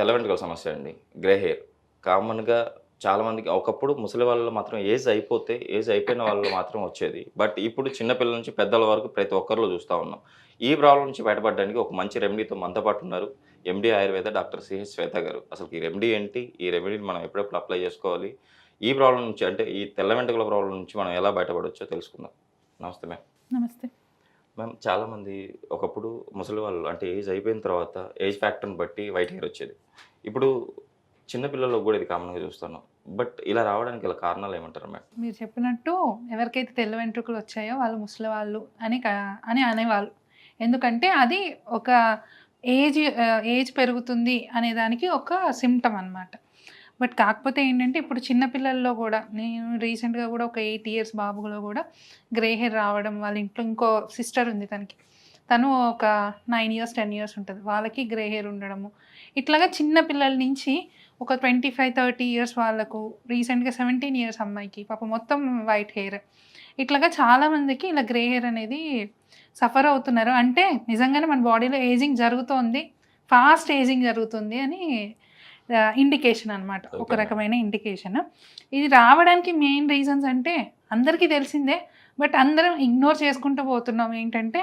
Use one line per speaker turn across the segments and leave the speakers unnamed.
తెల్ల వెంట్రుకల సమస్య అండి. Grey hair. కామన్‌గా చాలామందికి ఒకప్పుడు ముసలి వాళ్ళలో మాత్రం ఏజ్ అయిపోయిన వాళ్ళలో మాత్రం వచ్చేది. బట్ ఇప్పుడు చిన్న పిల్లల నుంచి పెద్దల వరకు ప్రతి ఒక్కరిలో చూస్తా ఉన్నాం. ఈ ప్రాబ్లమ్ నుంచి బయటపడడానికి ఒక మంచి రెమెడీతో మనతో పాటు ఉన్నారు. ఎండీ ఆయుర్వేద డాక్టర్ సిహెచ్ శ్వేత గారు. అసలు ఈ రెమెడీ ఏంటి? ఈ రెమెడీని మనం ఎప్పుడెప్పుడు అప్లై చేసుకోవాలి? ఈ ప్రాబ్లమ్ నుంచి అంటే ఈ తెల్ల వెంట్రుకల ప్రాబ్లమ్ నుంచి మనం ఎలా బయటపడొచ్చో తెలుసుకుందాం. నమస్తే మ్యామ్.
నమస్తే.
మ్యామ్ చాలామంది ఒకప్పుడు ముసలి వాళ్ళు అంటే ఏజ్ అయిపోయిన తర్వాత ఏజ్ ఫ్యాక్టర్‌ని బట్టి వైట్ హెయిర్ వచ్చేది. ఇప్పుడు చిన్న పిల్లల్లో కూడా ఇది కామన్‌గా చూస్తున్నాం. బట్ ఇలా రావడానికి గల కారణాలు ఏమంటారు మేడం?
మీరు చెప్పినట్టు ఎవరికైతే తెల్ల వెంట్రుకలు వచ్చాయో వాళ్ళు ముసలివాళ్ళు అని అనేవాళ్ళు. ఎందుకంటే అది ఒక ఏజ్ పెరుగుతుంది అనే దానికి ఒక సిమ్టమ్ అనమాట. బట్ కాకపోతే ఏంటంటే ఇప్పుడు చిన్న పిల్లల్లో కూడా నేను రీసెంట్గా కూడా ఒక 8 ఇయర్స్ బాబులో కూడా గ్రే హెయిర్ రావడం, వాళ్ళ ఇంట్లో ఇంకో సిస్టర్ ఉంది తను ఒక 9 ఇయర్స్ 10 ఇయర్స్ ఉంటుంది, వాళ్ళకి గ్రే హెయిర్ ఉండడము. ఇట్లాగా చిన్న పిల్లల నుంచి ఒక 25-30 ఇయర్స్ వాళ్ళకు, రీసెంట్గా 17 ఇయర్స్ అమ్మాయికి పాప మొత్తం వైట్ హెయిర్. ఇట్లాగా చాలామందికి ఇలా గ్రే హెయిర్ అనేది సఫర్ అవుతున్నారు. అంటే నిజంగానే మన బాడీలో ఏజింగ్ జరుగుతోంది, ఫాస్ట్ ఏజింగ్ జరుగుతుంది అని ఇండికేషన్ అనమాట, ఒక రకమైన ఇండికేషన్. ఇది రావడానికి మెయిన్ రీజన్స్ అంటే అందరికీ తెలిసిందే, బట్ అందరం ఇగ్నోర్ చేసుకుంటూ పోతున్నాం. ఏంటంటే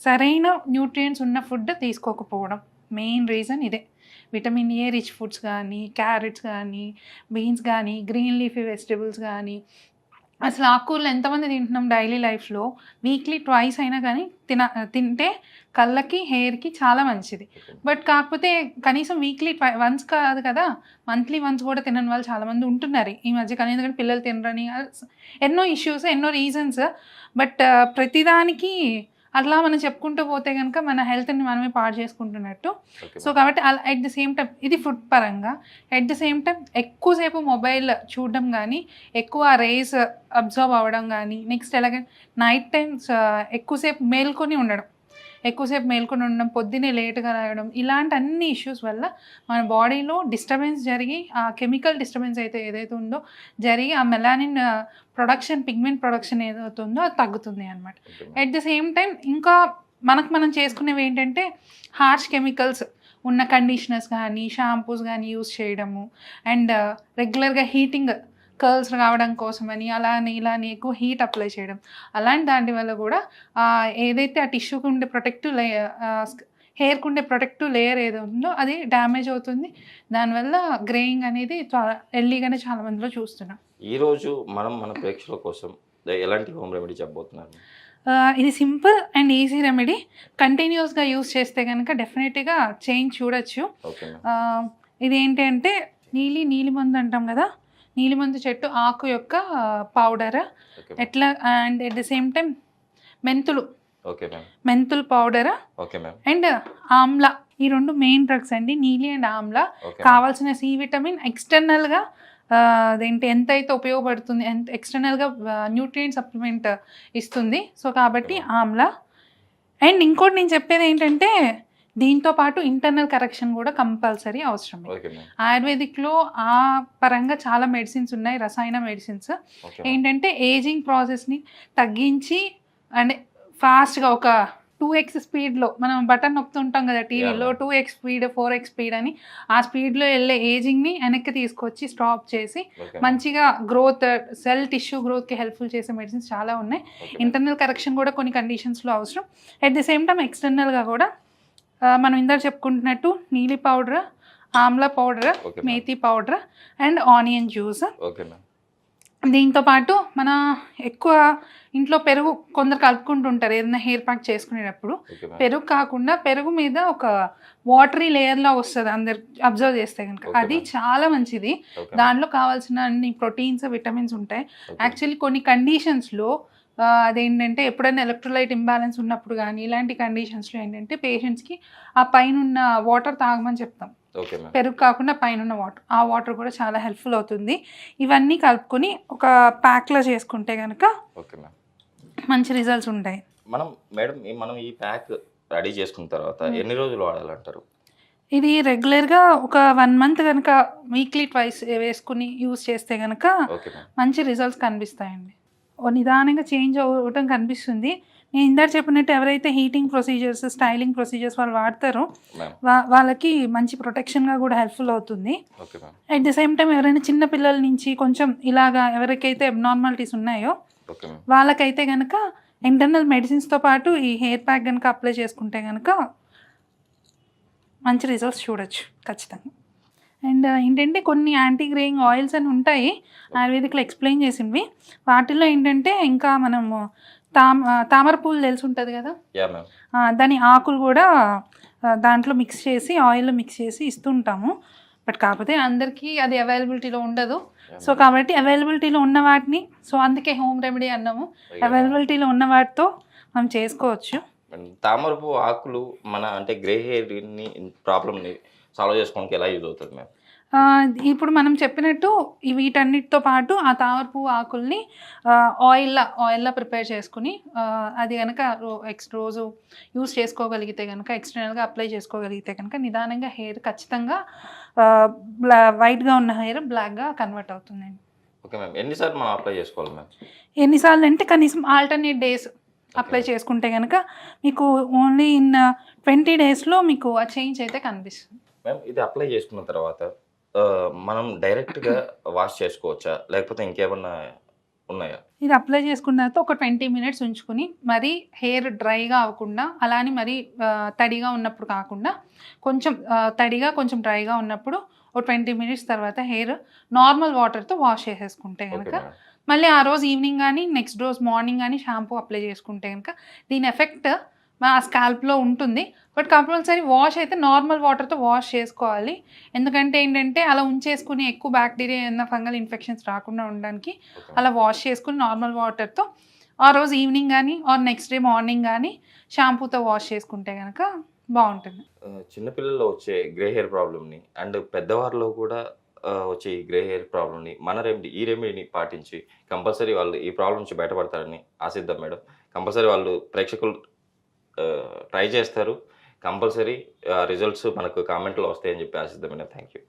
సరైన న్యూట్రియంట్స్ ఉన్న ఫుడ్ తీసుకోకపోవడం మెయిన్ రీజన్ ఇదే. విటమిన్ ఏ రిచ్ ఫుడ్స్ కానీ, క్యారెట్స్ కానీ, బీన్స్ కానీ, గ్రీన్ లీఫీ వెజిటబుల్స్ కానీ, అసలు ఆకుకూరలు ఎంతమంది తింటున్నాం డైలీ లైఫ్లో? వీక్లీ ట్వైస్ అయినా కానీ తింటే కళ్ళకి, హెయిర్కి చాలా మంచిది. బట్ కాకపోతే కనీసం వీక్లీ వన్స్ కాదు కదా, మంత్లీ వన్స్ కూడా తినని వాళ్ళు చాలామంది ఉంటున్నారు ఈ మధ్య. కానీ ఎందుకంటే పిల్లలు తినరని ఎన్నో ఇష్యూస్, ఎన్నో రీజన్స్. బట్ ప్రతిదానికి అట్లా మనం చెప్పుకుంటూ పోతే కనుక మన హెల్త్ని మనమే పాడు చేసుకుంటున్నట్టు. సో కాబట్టి అలా అట్ ది సేమ్ టైం ఇది ఫుడ్ పరంగా, అట్ ది సేమ్ టైం ఎక్కువసేపు మొబైల్ చూడడం కానీ, ఎక్కువ రేస్ అబ్జర్వ్ అవ్వడం కానీ, నెక్స్ట్ ఎలాగ నైట్ టైమ్స్ ఎక్కువసేపు మేల్కొని ఉండడం, పొద్దున్నే లేట్గా రావడం, ఇలాంటి అన్ని ఇష్యూస్ వల్ల మన బాడీలో డిస్టర్బెన్స్ జరిగి, ఆ కెమికల్ డిస్టర్బెన్స్ ఏదైతే ఉందో జరిగి, ఆ మెలానిన్ ప్రొడక్షన్, పిగ్మెంట్ ప్రొడక్షన్ ఏదైతే ఉందో అది తగ్గుతుంది అనమాట. అట్ ద సేమ్ టైం ఇంకా మనం చేసుకునేవి ఏంటంటే హార్ష్ కెమికల్స్ ఉన్న కండిషనర్స్ కానీ, షాంపూస్ కానీ యూస్ చేయడము, అండ్ రెగ్యులర్గా హీటింగ్ కర్ల్స్ రావడం కోసమని ఇలా ఎక్కువ హీట్ అప్లై చేయడం, అలాంటి దాని వల్ల కూడా ఏదైతే ఆ టిష్యూకి ఉండే ప్రొటెక్టివ్ హెయిర్కి ఉండే ప్రొటెక్టివ్ లేయర్ ఏదో ఉందో అది డ్యామేజ్ అవుతుంది. దానివల్ల గ్రేయింగ్ అనేది చాలా ఎర్లీగానే చాలా మందిలో చూస్తున్నాం.
ఈరోజు మన ప్రేక్షకుల కోసం ఎలాంటి హోమ్ రెమెడీ చెప్పబోతున్నారు?
ఇది సింపుల్ అండ్ ఈజీ రెమెడీ. కంటిన్యూస్గా యూస్ చేస్తే కనుక డెఫినెట్గా చేంజ్ చూడొచ్చు. ఇది ఏంటి అంటే నీలిమందు అంటాం కదా, నీలిమందు చెట్టు ఆకు యొక్క పౌడర్, ఎట్లా and at the same time మెంతులు పౌడర్ అండ్ ఆమ్లా, ఈ 2 మెయిన్ డ్రగ్స్ అండి. నీలి అండ్ ఆమ్లా కావాల్సిన సి విటమిన్ ఎక్స్టర్నల్గా అదేంటి ఎంతైతే ఉపయోగపడుతుంది, ఎక్స్టర్నల్గా న్యూట్రియంట్ సప్లిమెంట్ ఇస్తుంది. సో కాబట్టి ఆమ్లా. అండ్ ఇంకోటి నేను చెప్పేది ఏంటంటే దీంతో పాటు ఇంటర్నల్ కరెక్షన్ కూడా కంపల్సరీ అవసరం. ఆయుర్వేదిక్లో ఆ పరంగా చాలా మెడిసిన్స్ ఉన్నాయి, రసాయన మెడిసిన్స్. ఏంటంటే ఏజింగ్ ప్రాసెస్ని తగ్గించి అండ్ ఫాస్ట్గా ఒక 2x స్పీడ్లో మనం బటన్ నొక్కుతుంటాం కదా టీవీలో, 2x స్పీడ్ 4x స్పీడ్ అని, ఆ స్పీడ్లో వెళ్ళే ఏజింగ్ని వెనక్కి తీసుకొచ్చి స్టాప్ చేసి మంచిగా గ్రోత్, సెల్ టిష్యూ గ్రోత్కి హెల్ప్ఫుల్ చేసే మెడిసిన్స్ చాలా ఉన్నాయి. ఇంటర్నల్ కరెక్షన్ కూడా కొన్ని కండిషన్స్లో అవసరం. అట్ ది సేమ్ టైం ఎక్స్టర్నల్గా కూడా మనం ఇందాక చెప్పుకుంటున్నట్టు నీలి powder, Amla powder, methi powder and onion juice. దీంతో పాటు మన ఎక్కువ ఇంట్లో పెరుగు కొందరు కలుపుకుంటుంటారు ఏదైనా హెయిర్ ప్యాక్ చేసుకునేటప్పుడు. పెరుగు కాకుండా పెరుగు మీద ఒక వాటరీ లేయర్లో వస్తుంది, అందరు అబ్జర్వ్ చేస్తే కనుక అది చాలా మంచిది. దాంట్లో కావాల్సిన అన్ని ప్రోటీన్స్, విటమిన్స్ ఉంటాయి. యాక్చువల్లీ కొన్ని కండిషన్స్లో అదేంటంటే ఎప్పుడైనా ఎలక్ట్రోలైట్ ఇంబ్యాలెన్స్ ఉన్నప్పుడు కానీ ఇలాంటి కండిషన్స్లో ఏంటంటే పేషెంట్స్కి ఆ పైన వాటర్ తాగమని చెప్తాం. పెరుగు కాకుండా పైన వాటర్, ఆ వాటర్ కూడా చాలా హెల్ప్ఫుల్ అవుతుంది. ఇవన్నీ కలుపుకొని ఒక ప్యాక్లో చేసుకుంటే కనుక మంచి రిజల్ట్స్ ఉంటాయి.
మనం ఈ ప్యాక్ రెడీ చేసుకున్న తర్వాత ఎన్ని రోజులు వాడాలంటారు?
ఇది రెగ్యులర్గా ఒక 1 మంత్ కనుక వీక్లీ ట్వైస్ వేసుకుని యూజ్ చేస్తే కనుక మంచి రిజల్ట్స్ కనిపిస్తాయండి. నిదానంగా చేంజ్ అవ్వటం కనిపిస్తుంది. నేను ఇందాక చెప్పినట్టు ఎవరైతే హీటింగ్ ప్రొసీజర్స్, స్టైలింగ్ ప్రొసీజర్స్ వాళ్ళు వాడతారో
మ్యామ్.
వాళ్ళకి మంచి ప్రొటెక్షన్గా కూడా హెల్ప్ఫుల్ అవుతుంది.
Okay ma'am.
At the same time ఎవరైనా చిన్న పిల్లల నుంచి కొంచెం ఇలాగా ఎవరికైతే అబ్నార్మాలిటీస్ ఉన్నాయో
ఓకే మ్యామ్.
వాళ్ళకైతే కనుక ఇంటర్నల్ మెడిసిన్స్తో పాటు ఈ హెయిర్ ప్యాక్ కనుక అప్లై చేసుకుంటే కనుక మంచి రిజల్ట్స్ చూడొచ్చు ఖచ్చితంగా. అండ్ ఏంటంటే కొన్ని యాంటీ గ్రేయింగ్ ఆయిల్స్ అని ఉంటాయి ఆయుర్వేదిక్లో ఎక్స్ప్లెయిన్ చేసినవి. వాటిల్లో ఏంటంటే ఇంకా మనము తామర పూలు తెలిసి ఉంటుంది కదా,
యా మ్యామ్.
దాని ఆకులు కూడా దాంట్లో మిక్స్ చేసి ఆయిల్లో మిక్స్ చేసి ఇస్తుంటాము. బట్ కాకపోతే అందరికీ అది అవైలబిలిటీలో ఉండదు. సో కాబట్టి అవైలబిలిటీలో ఉన్న వాటిని, సో అందుకే హోమ్ రెమెడీ అన్నాము, అవైలబిలిటీలో ఉన్న వాటితో మనం చేసుకోవచ్చు.
తామరపు ఆకులు మన అంటే గ్రే హెయిర్ని ప్రాబ్లమ్ని సాల్వ్ చేసుకోవడానికి ఎలా యూజ్ అవుతుంది మ్యామ్?
ఇప్పుడు మనం చెప్పినట్టు వీటన్నిటితో పాటు ఆ తామరపు ఆకుల్ని ఆయిల్లా ప్రిపేర్ చేసుకుని అది కనుక రోజు యూస్ చేసుకోగలిగితే కనుక, ఎక్స్టర్నల్గా అప్లై చేసుకోగలిగితే కనుక నిదానంగా హెయిర్ ఖచ్చితంగా వైట్గా ఉన్న హెయిర్ బ్లాక్గా కన్వర్ట్ అవుతుందండి.
Okay ma'am. ఎన్నిసార్లు మనం అప్లై చేసుకోవాలి మ్యామ్?
ఎన్నిసార్లు అంటే కనీసం ఆల్టర్నేట్ డేస్ అప్లై చేసుకుంటే కనుక మీకు ఓన్లీ ఇన్ 20 డేస్లో మీకు ఆ చేంజ్ అయితే కనిపిస్తుంది.
మ్యామ్, ఇది అప్లై చేసుకున్న తర్వాత మనం డైరెక్ట్గా వాష్ చేసుకోవచ్చా, లేకపోతే ఇంకేమన్నా ఉన్నాయా?
ఇది అప్లై చేసుకున్న తర్వాత ఒక 20 మినిట్స్ ఉంచుకుని, మరీ హెయిర్ డ్రైగా అవ్వకుండా, అలానే మరీ తడిగా ఉన్నప్పుడు కాకుండా కొంచెం తడిగా కొంచెం డ్రైగా ఉన్నప్పుడు ఒక 20 మినిట్స్ తర్వాత హెయిర్ నార్మల్ వాటర్తో వాష్ చేసేసుకుంటే
ఓకే
కనుక
మ్యామ్.
మళ్ళీ ఆ రోజు ఈవినింగ్ కానీ నెక్స్ట్ రోజు మార్నింగ్ కానీ షాంపూ అప్లై చేసుకుంటే కనుక దీని ఎఫెక్ట్ మా స్కాల్ప్లో ఉంటుంది. బట్ కంపల్సరీ వాష్ అయితే నార్మల్ వాటర్తో వాష్ చేసుకోవాలి. ఎందుకంటే ఏంటంటే అలా ఉంచేసుకుని ఎక్కువ బ్యాక్టీరియా ఏదైనా ఫంగల్ ఇన్ఫెక్షన్స్ రాకుండా ఉండడానికి అలా వాష్ చేసుకుని నార్మల్ వాటర్తో ఆ రోజు ఈవినింగ్ కానీ ఆర్ నెక్స్ట్ డే మార్నింగ్ కానీ షాంపూతో వాష్ చేసుకుంటే కనుక బాగుంటుంది.
చిన్నపిల్లల్లో వచ్చే గ్రే హెయిర్ ప్రాబ్లమ్ని అండ్ పెద్దవారిలో కూడా వచ్చే ఈ గ్రే హెయిర్ ప్రాబ్లమ్ని మన రెమెడీని పాటించి కంపల్సరీ వాళ్ళు ఈ ప్రాబ్లం నుంచి బయటపడతారని ఆశిద్దాం మేడం. కంపల్సరీ వాళ్ళు ప్రేక్షకులు ట్రై చేస్తారు. కంపల్సరీ రిజల్ట్స్ మనకు కామెంట్లో వస్తాయని చెప్పి ఆశిద్దాం మేడం. Thank you.